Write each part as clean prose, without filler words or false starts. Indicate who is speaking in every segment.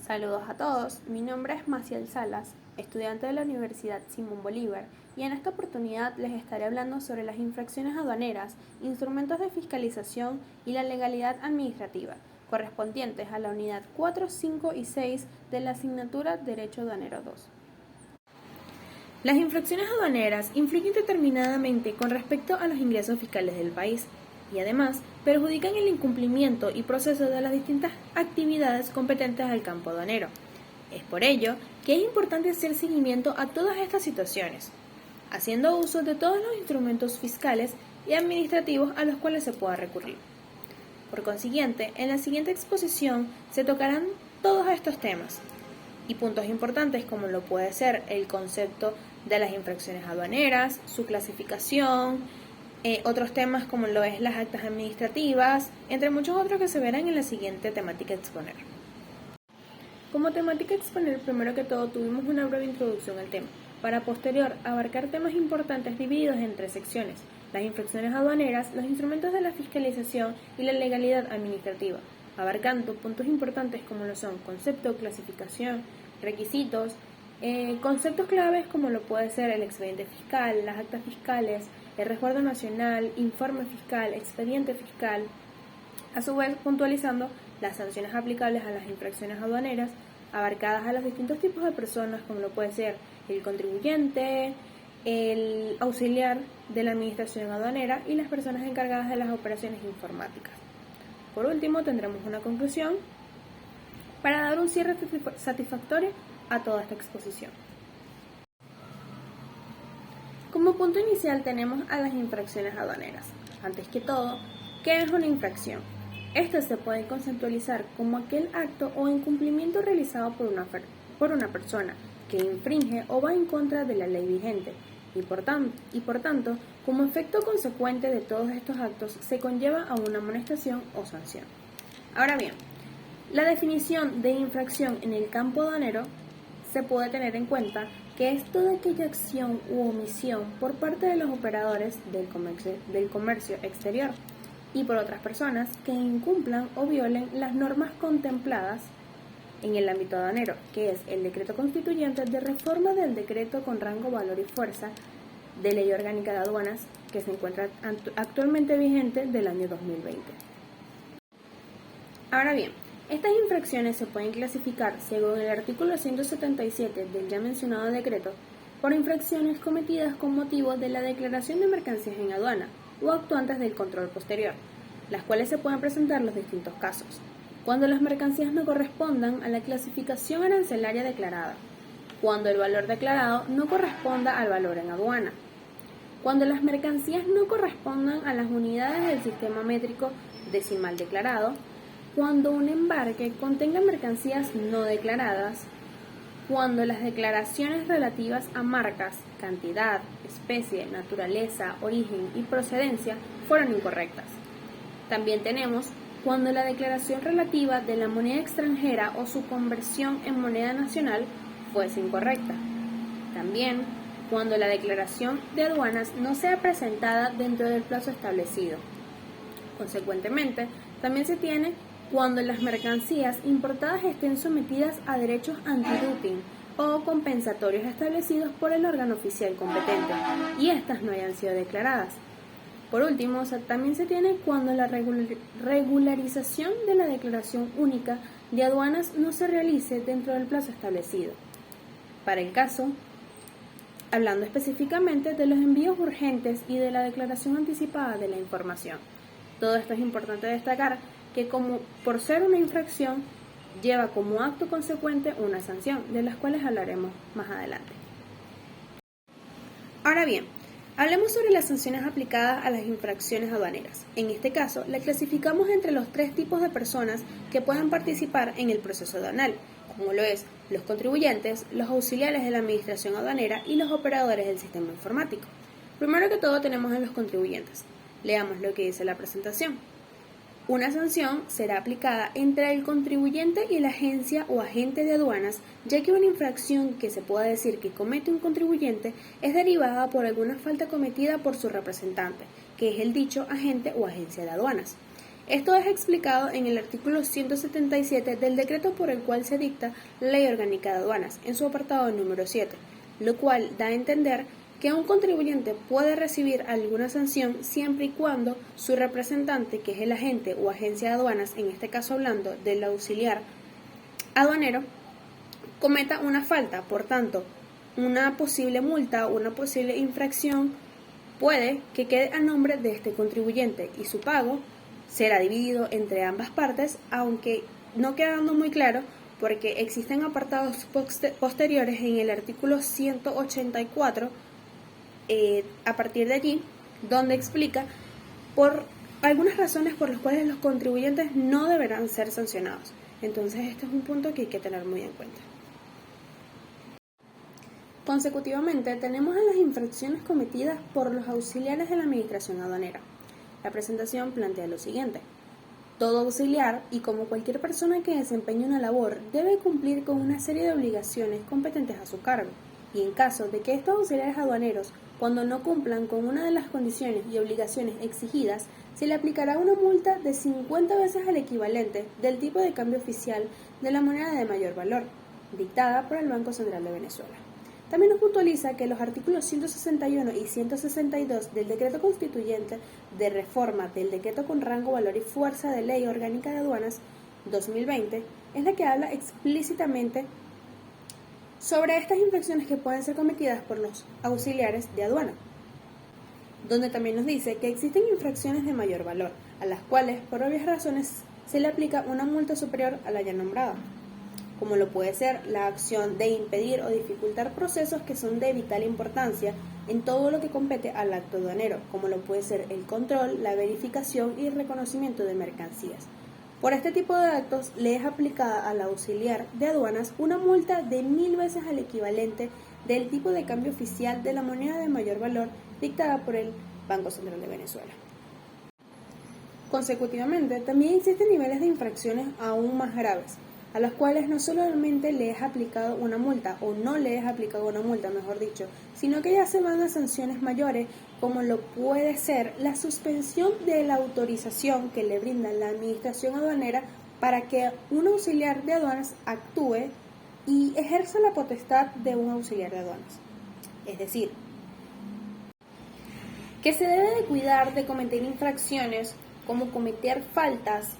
Speaker 1: Saludos a todos, mi nombre es Maciel Salas, estudiante de la Universidad Simón Bolívar, y en esta oportunidad les estaré hablando sobre las infracciones aduaneras, instrumentos de fiscalización y la legalidad administrativa, correspondientes a la unidad 4, 5 y 6 de la asignatura Derecho Aduanero 2. Las infracciones aduaneras influyen determinadamente con respecto a los ingresos fiscales del país y además perjudican el incumplimiento y proceso de las distintas actividades competentes al campo aduanero. Es por ello que es importante hacer seguimiento a todas estas situaciones, haciendo uso de todos los instrumentos fiscales y administrativos a los cuales se pueda recurrir. Por consiguiente, en la siguiente exposición se tocarán todos estos temas y puntos importantes como lo puede ser el concepto de las infracciones aduaneras, su clasificación, otros temas como lo es las actas administrativas, entre muchos otros que se verán en la siguiente temática a exponer. Como temática a exponer, primero que todo tuvimos una breve introducción al tema, para posterior abarcar temas importantes divididos en 3 secciones: las infracciones aduaneras, los instrumentos de la fiscalización y la legalidad administrativa, abarcando puntos importantes como lo son concepto, clasificación, requisitos, conceptos claves como lo puede ser el expediente fiscal, las actas fiscales, el resguardo nacional, informe fiscal, expediente fiscal, a su vez puntualizando las sanciones aplicables a las infracciones aduaneras abarcadas a los distintos tipos de personas como lo puede ser el contribuyente, el auxiliar de la administración aduanera y las personas encargadas de las operaciones informáticas. Por último, tendremos una conclusión para dar un cierre satisfactorio a toda esta exposición. Como punto inicial tenemos a las infracciones aduaneras. Antes que todo, ¿qué es una infracción? Esta se puede conceptualizar como aquel acto o incumplimiento realizado por una persona que infringe o va en contra de la ley vigente y por tanto, como efecto consecuente de todos estos actos se conlleva a una amonestación o sanción. Ahora bien, la definición de infracción en el campo aduanero se puede tener en cuenta que es toda aquella acción u omisión por parte de los operadores del comercio exterior y por otras personas que incumplan o violen las normas contempladas en el ámbito aduanero, que es el decreto constituyente de reforma del decreto con rango, valor y fuerza de Ley Orgánica de Aduanas que se encuentra actualmente vigente del año 2020. Ahora bien, estas infracciones se pueden clasificar, según el artículo 177 del ya mencionado decreto, por infracciones cometidas con motivo de la declaración de mercancías en aduana o actuantes del control posterior, las cuales se pueden presentar los distintos casos. Cuando las mercancías no correspondan a la clasificación arancelaria declarada, cuando el valor declarado no corresponda al valor en aduana, cuando las mercancías no correspondan a las unidades del sistema métrico decimal declarado, cuando un embarque contenga mercancías no declaradas, cuando las declaraciones relativas a marcas, cantidad, especie, naturaleza, origen y procedencia fueron incorrectas. También tenemos cuando la declaración relativa de la moneda extranjera o su conversión en moneda nacional fuese incorrecta. También cuando la declaración de aduanas no sea presentada dentro del plazo establecido. Consecuentemente, también se tiene cuando las mercancías importadas estén sometidas a derechos antidoping o compensatorios establecidos por el órgano oficial competente y éstas no hayan sido declaradas. Por último, también se tiene cuando la regularización de la declaración única de aduanas no se realice dentro del plazo establecido. Para el caso, hablando específicamente de los envíos urgentes y de la declaración anticipada de la información. Todo esto es importante destacar que como por ser una infracción lleva como acto consecuente una sanción, de las cuales hablaremos más adelante. Ahora bien, hablemos sobre las sanciones aplicadas a las infracciones aduaneras. En este caso, la clasificamos entre los 3 tipos de personas que puedan participar en el proceso aduanal, como lo es los contribuyentes, los auxiliares de la administración aduanera y los operadores del sistema informático. Primero que todo tenemos a los contribuyentes. Leamos lo que dice la presentación. Una sanción será aplicada entre el contribuyente y la agencia o agente de aduanas, ya que una infracción que se pueda decir que comete un contribuyente es derivada por alguna falta cometida por su representante, que es el dicho agente o agencia de aduanas. Esto es explicado en el artículo 177 del decreto por el cual se dicta la Ley Orgánica de Aduanas, en su apartado número 7, lo cual da a entender que un contribuyente puede recibir alguna sanción siempre y cuando su representante, que es el agente o agencia de aduanas, en este caso hablando del auxiliar aduanero, cometa una falta. Por tanto, una posible multa o una posible infracción puede que quede a nombre de este contribuyente y su pago será dividido entre ambas partes, aunque no quedando muy claro porque existen apartados posteriores en el artículo 184 a partir de allí, donde explica por algunas razones por las cuales los contribuyentes no deberán ser sancionados. Entonces este es un punto que hay que tener muy en cuenta. Consecutivamente, tenemos a las infracciones cometidas por los auxiliares de la Administración Aduanera. La presentación plantea lo siguiente. Todo auxiliar, y como cualquier persona que desempeñe una labor, debe cumplir con una serie de obligaciones competentes a su cargo, y en caso de que estos auxiliares aduaneros, cuando no cumplan con una de las condiciones y obligaciones exigidas, se le aplicará una multa de 50 veces el equivalente del tipo de cambio oficial de la moneda de mayor valor, dictada por el Banco Central de Venezuela. También nos puntualiza que los artículos 161 y 162 del Decreto Constituyente de Reforma del Decreto con rango, valor y fuerza de Ley Orgánica de Aduanas 2020 es la que habla explícitamente sobre estas infracciones que pueden ser cometidas por los auxiliares de aduana, donde también nos dice que existen infracciones de mayor valor, a las cuales, por obvias razones, se le aplica una multa superior a la ya nombrada, como lo puede ser la acción de impedir o dificultar procesos que son de vital importancia en todo lo que compete al acto aduanero, como lo puede ser el control, la verificación y el reconocimiento de mercancías. Por este tipo de actos le es aplicada al auxiliar de aduanas una multa de 1000 veces al equivalente del tipo de cambio oficial de la moneda de mayor valor dictada por el Banco Central de Venezuela. Consecutivamente, también existen niveles de infracciones aún más graves, a los cuales no solamente le es aplicado una multa, o no le es aplicado una multa, mejor dicho, sino que ya se van a sanciones mayores, como lo puede ser la suspensión de la autorización que le brinda la Administración Aduanera para que un auxiliar de aduanas actúe y ejerza la potestad de un auxiliar de aduanas. Es decir, que se debe de cuidar de cometer infracciones como cometer faltas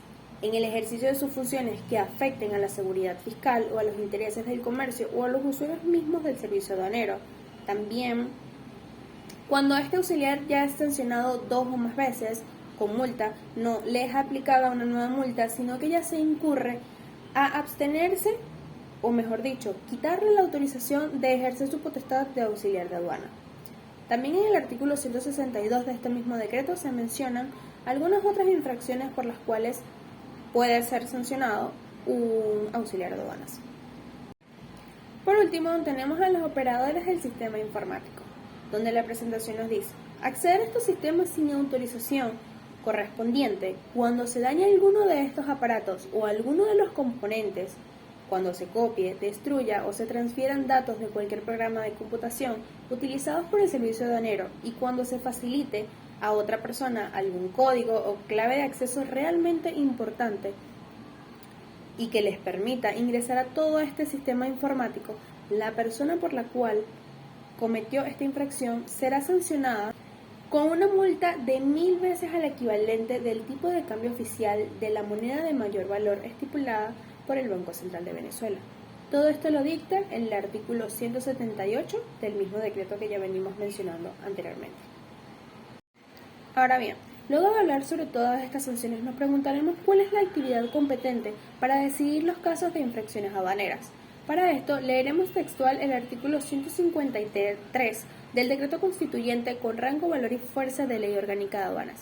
Speaker 1: en el ejercicio de sus funciones que afecten a la seguridad fiscal o a los intereses del comercio o a los usuarios mismos del servicio aduanero. También, cuando este auxiliar ya es sancionado 2 o más veces con multa, no le es aplicada una nueva multa, sino que ya se incurre a abstenerse, o mejor dicho, quitarle la autorización de ejercer su potestad de auxiliar de aduana. También en el artículo 162 de este mismo decreto se mencionan algunas otras infracciones por las cuales puede ser sancionado un auxiliar de aduanas. Por último, tenemos a los operadores del sistema informático, donde la presentación nos dice: acceder a estos sistemas sin autorización correspondiente cuando se daña alguno de estos aparatos o alguno de los componentes, cuando se copie, destruya o se transfieran datos de cualquier programa de computación utilizados por el servicio aduanero y cuando se facilite a otra persona algún código o clave de acceso realmente importante y que les permita ingresar a todo este sistema informático, la persona por la cual cometió esta infracción será sancionada con una multa de 1000 veces al equivalente del tipo de cambio oficial de la moneda de mayor valor estipulada por el Banco Central de Venezuela. Todo esto lo dicta el artículo 178 del mismo decreto que ya venimos mencionando anteriormente. Ahora bien, luego de hablar sobre todas estas sanciones, nos preguntaremos cuál es la actividad competente para decidir los casos de infracciones aduaneras. Para esto, leeremos textual el artículo 153 del Decreto Constituyente con rango, valor y fuerza de Ley Orgánica de Aduanas,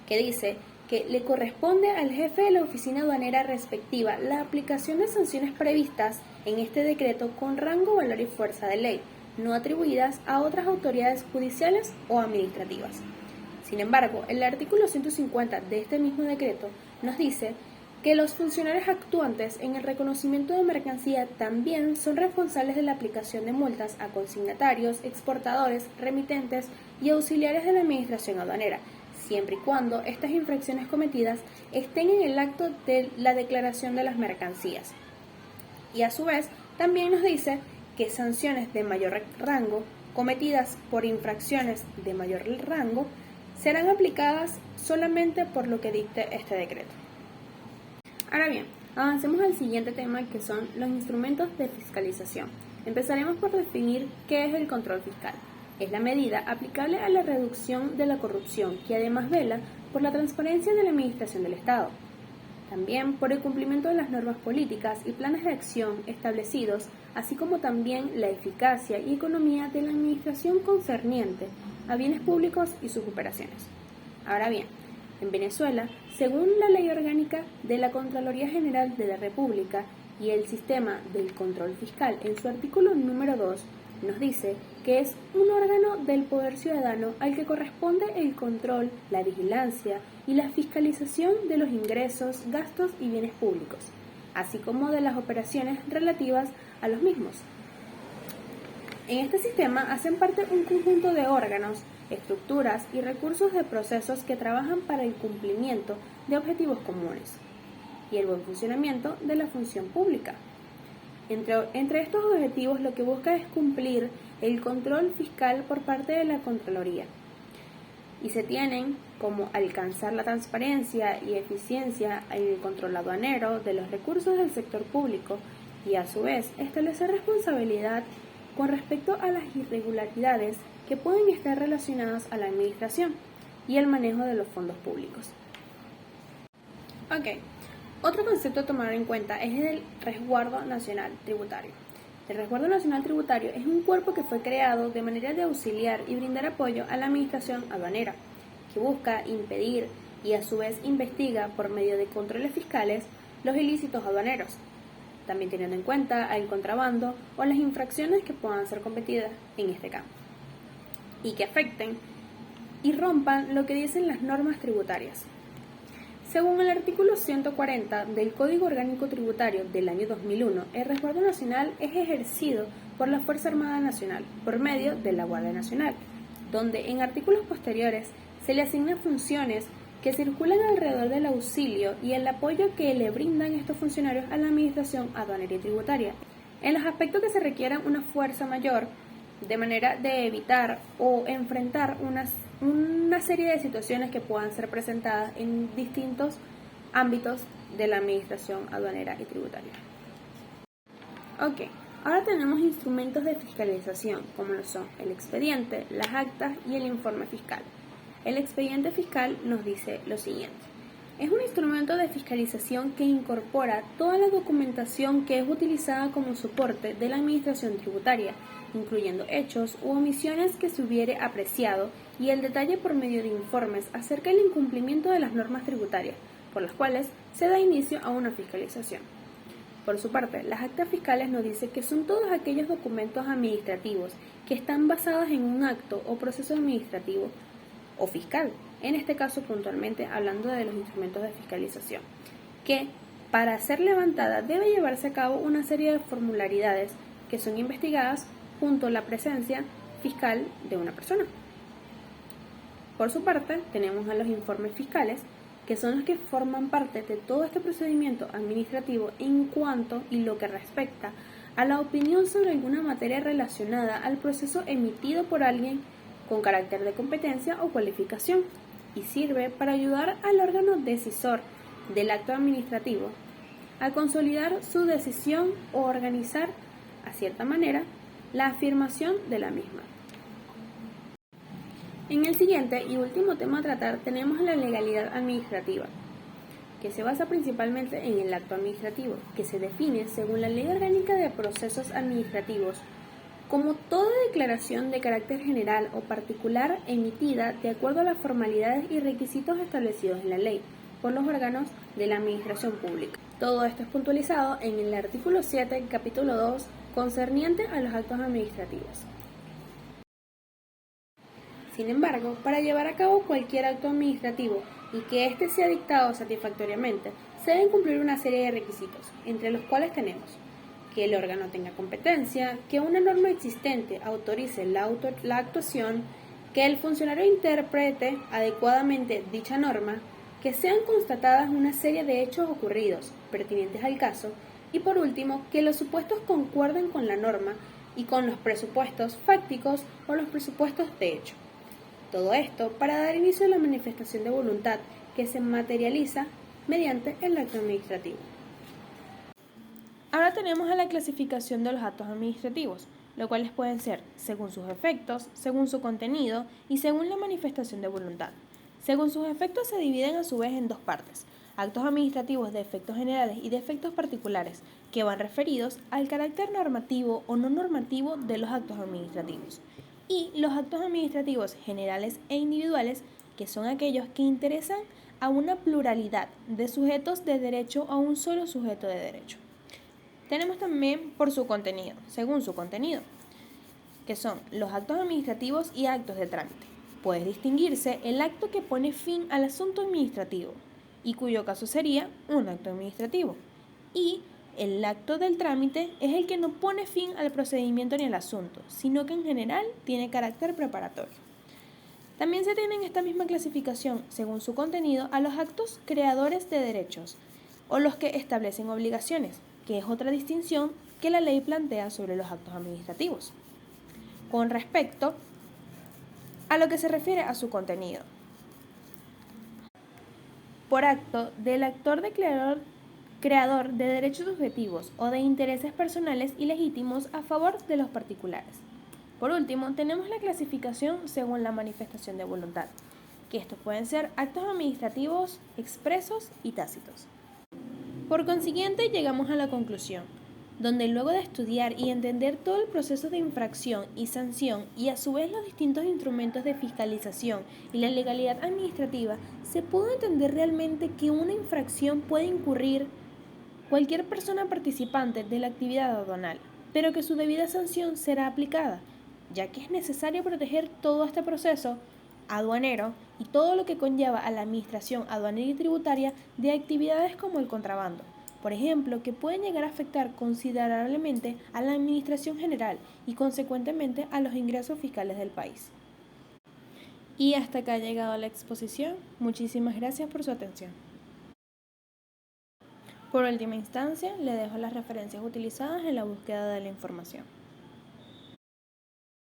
Speaker 1: que dice que le corresponde al jefe de la oficina aduanera respectiva la aplicación de sanciones previstas en este decreto con rango, valor y fuerza de ley, no atribuidas a otras autoridades judiciales o administrativas. Sin embargo, el artículo 150 de este mismo decreto nos dice que los funcionarios actuantes en el reconocimiento de mercancía también son responsables de la aplicación de multas a consignatarios, exportadores, remitentes y auxiliares de la administración aduanera, siempre y cuando estas infracciones cometidas estén en el acto de la declaración de las mercancías. Y a su vez, también nos dice que sanciones de mayor rango cometidas por infracciones de mayor rango serán aplicadas solamente por lo que dicte este decreto. Ahora bien, avancemos al siguiente tema, que son los instrumentos de fiscalización. Empezaremos por definir qué es el control fiscal. Es la medida aplicable a la reducción de la corrupción, que además vela por la transparencia de la administración del Estado. También por el cumplimiento de las normas políticas y planes de acción establecidos, así como también la eficacia y economía de la administración concerniente a bienes públicos y sus operaciones. Ahora bien, en Venezuela, según la Ley Orgánica de la Contraloría General de la República y el Sistema del Control Fiscal, en su artículo número 2, nos dice que es un órgano del poder ciudadano al que corresponde el control, la vigilancia y la fiscalización de los ingresos, gastos y bienes públicos, así como de las operaciones relativas a los mismos. En este sistema hacen parte un conjunto de órganos, estructuras y recursos de procesos que trabajan para el cumplimiento de objetivos comunes y el buen funcionamiento de la función pública. Entre estos objetivos, lo que busca es cumplir el control fiscal por parte de la Contraloría, y se tienen como alcanzar la transparencia y eficiencia en el control aduanero de los recursos del sector público y, a su vez, establecer responsabilidad con respecto a las irregularidades que pueden estar relacionadas a la administración y el manejo de los fondos públicos. Otro concepto a tomar en cuenta es el Resguardo Nacional Tributario. El Resguardo Nacional Tributario es un cuerpo que fue creado de manera de auxiliar y brindar apoyo a la administración aduanera, que busca impedir y a su vez investiga por medio de controles fiscales los ilícitos aduaneros, también teniendo en cuenta el contrabando o las infracciones que puedan ser cometidas en este campo y que afecten y rompan lo que dicen las normas tributarias. Según el artículo 140 del Código Orgánico Tributario del año 2001, el resguardo nacional es ejercido por la Fuerza Armada Nacional por medio de la Guardia Nacional, donde en artículos posteriores se le asignan funciones que circulan alrededor del auxilio y el apoyo que le brindan estos funcionarios a la administración aduanera y tributaria, en los aspectos que se requieran una fuerza mayor, de manera de evitar o enfrentar una serie de situaciones que puedan ser presentadas en distintos ámbitos de la administración aduanera y tributaria. Ahora tenemos instrumentos de fiscalización, como lo son el expediente, las actas y el informe fiscal. El expediente fiscal nos dice lo siguiente: es un instrumento de fiscalización que incorpora toda la documentación que es utilizada como soporte de la administración tributaria, incluyendo hechos u omisiones que se hubiere apreciado y el detalle por medio de informes acerca del incumplimiento de las normas tributarias, por las cuales se da inicio a una fiscalización. Por su parte, las actas fiscales nos dicen que son todos aquellos documentos administrativos que están basados en un acto o proceso administrativo o fiscal, en este caso puntualmente hablando de los instrumentos de fiscalización, que para ser levantada debe llevarse a cabo una serie de formularidades que son investigadas junto a la presencia fiscal de una persona. Por su parte, tenemos a los informes fiscales, que son los que forman parte de todo este procedimiento administrativo en cuanto y lo que respecta a la opinión sobre alguna materia relacionada al proceso emitido por alguien con carácter de competencia o cualificación, y sirve para ayudar al órgano decisor del acto administrativo a consolidar su decisión o organizar, a cierta manera, la afirmación de la misma. En el siguiente y último tema a tratar tenemos la legalidad administrativa, que se basa principalmente en el acto administrativo, que se define según la Ley Orgánica de Procesos Administrativos como toda declaración de carácter general o particular emitida de acuerdo a las formalidades y requisitos establecidos en la ley por los órganos de la administración pública. Todo esto es puntualizado en el artículo 7, capítulo 2, concerniente a los actos administrativos. Sin embargo, para llevar a cabo cualquier acto administrativo y que éste sea dictado satisfactoriamente, se deben cumplir una serie de requisitos, entre los cuales tenemos que el órgano tenga competencia, que una norma existente autorice la actuación, Que el funcionario interprete adecuadamente dicha norma, que sean constatadas una serie de hechos ocurridos pertinentes al caso y por último, que los supuestos concuerden con la norma y con los presupuestos fácticos o los presupuestos de hecho. Todo esto para dar inicio a la manifestación de voluntad que se materializa mediante el acto administrativo. Ahora tenemos a la clasificación de los actos administrativos, los cuales pueden ser según sus efectos, según su contenido y según la manifestación de voluntad. Según sus efectos se dividen a su vez en dos partes: actos administrativos de efectos generales y de efectos particulares, que van referidos al carácter normativo o no normativo de los actos administrativos, y los actos administrativos generales e individuales, que son aquellos que interesan a una pluralidad de sujetos de derecho o a un solo sujeto de derecho. Tenemos también por su contenido, según su contenido, que son los actos administrativos y actos de trámite. Puede distinguirse el acto que pone fin al asunto administrativo, y cuyo caso sería un acto administrativo, y el acto del trámite es el que no pone fin al procedimiento ni al asunto, sino que en general tiene carácter preparatorio. También se tiene en esta misma clasificación, según su contenido, a los actos creadores de derechos, o los que establecen obligaciones, que es otra distinción que la ley plantea sobre los actos administrativos, con respecto a lo que se refiere a su contenido. Por acto del actor creador de derechos subjetivos o de intereses personales y legítimos a favor de los particulares. Por último, tenemos la clasificación según la manifestación de voluntad, que estos pueden ser actos administrativos expresos y tácitos. Por consiguiente, llegamos a la conclusión, donde luego de estudiar y entender todo el proceso de infracción y sanción y a su vez los distintos instrumentos de fiscalización y la legalidad administrativa, se pudo entender realmente que una infracción puede incurrir cualquier persona participante de la actividad aduanal, pero que su debida sanción será aplicada, ya que es necesario proteger todo este proceso aduanero y todo lo que conlleva a la administración aduanera y tributaria de actividades como el contrabando, por ejemplo, que pueden llegar a afectar considerablemente a la administración general y consecuentemente a los ingresos fiscales del país. Y hasta acá ha llegado la exposición. Muchísimas gracias por su atención. Por última instancia, le dejo las referencias utilizadas en la búsqueda de la información.